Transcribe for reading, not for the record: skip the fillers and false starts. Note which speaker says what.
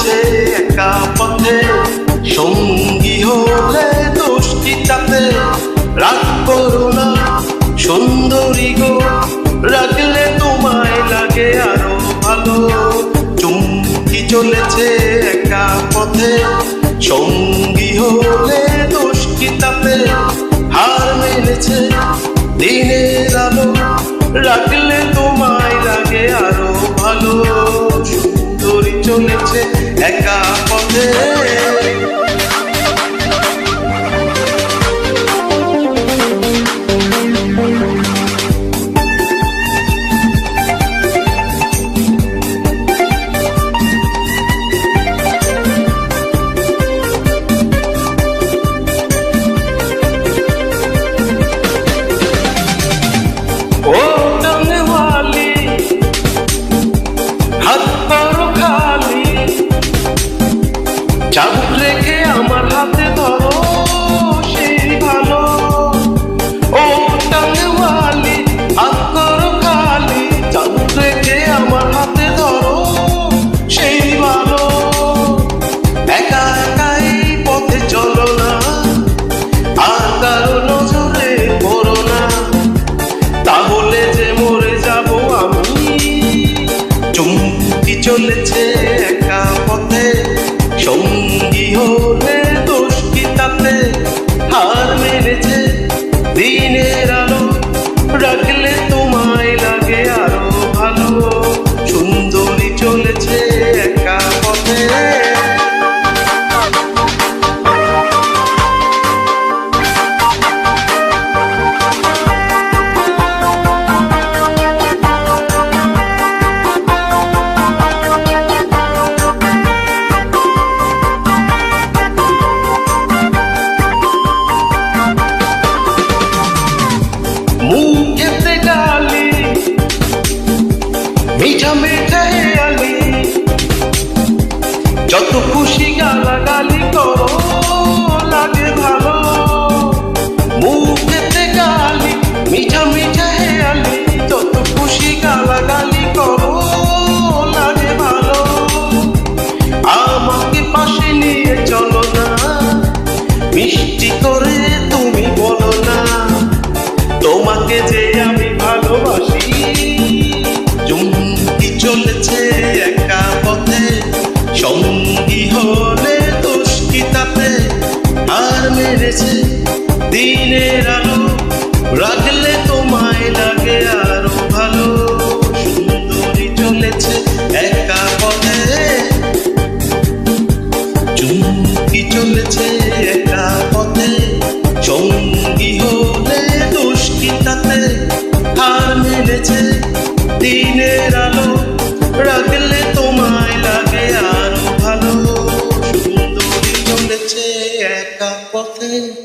Speaker 1: চলেছে একা পথে, সঙ্গী হলে দোষ কি তাতে? রাগ করো না সুন্দরী গো, রাখলে তোমায় লাগে আরো ভালো। চুমকি চলেছে একা পথে, সঙ্গী হলে দোষ কি তাতে? হার মেনেছে দিনের আলো, রাখলে তোমায় লাগে আরো ভালো। সুন্দরী চলেছে একা পথে। ও টানে वाली হাত করো খালি, চাবুক রেখে আমার হাতে ধরো সেই ভালো। ও টানে वाली হাত করো খালি, চাবুক রেখে আমার হাতে ধরো সেই ভালো। একা একাই পথে চলো না, আর কারো নজরে পড়ো না, তাহলে যে মরে যাব আমি। চুমকি চলেছে একা পথে, সঙ্গী হলে দোষ কি তাতে? হার মেনেছে দিনের আলো, রাখলে তোমায় লাগে আরো ভালো। সুন্দরী চলেছে একা পথে। মুখেতে গালি, মিঠা মিঠা হেয়ালি, যত খুশি গালাগালি করো লাগে ভালো। মুখেতে গালি, মিঠা মিঠা হেয়ালি, যত খুশি গালাগালি করো লাগে ভালো। আমাকে পাশে নিয়ে চলো না, মিষ্টি করে তুমি বলো না, তোমাকে যে আমি ভালোবাসি। চুমকি চলেছে একা পথে, সঙ্গী হলে দোষ কি তাতে? আর মেরেছে দিনের আলো, রাখলে তোমায় লাগে আরো ভালো। সুন্দরী চলেছে একা পথে, চুমকি চলেছে একা পথে, সঙ্গী হলে দোষ কি তাতে? হার মেনেছে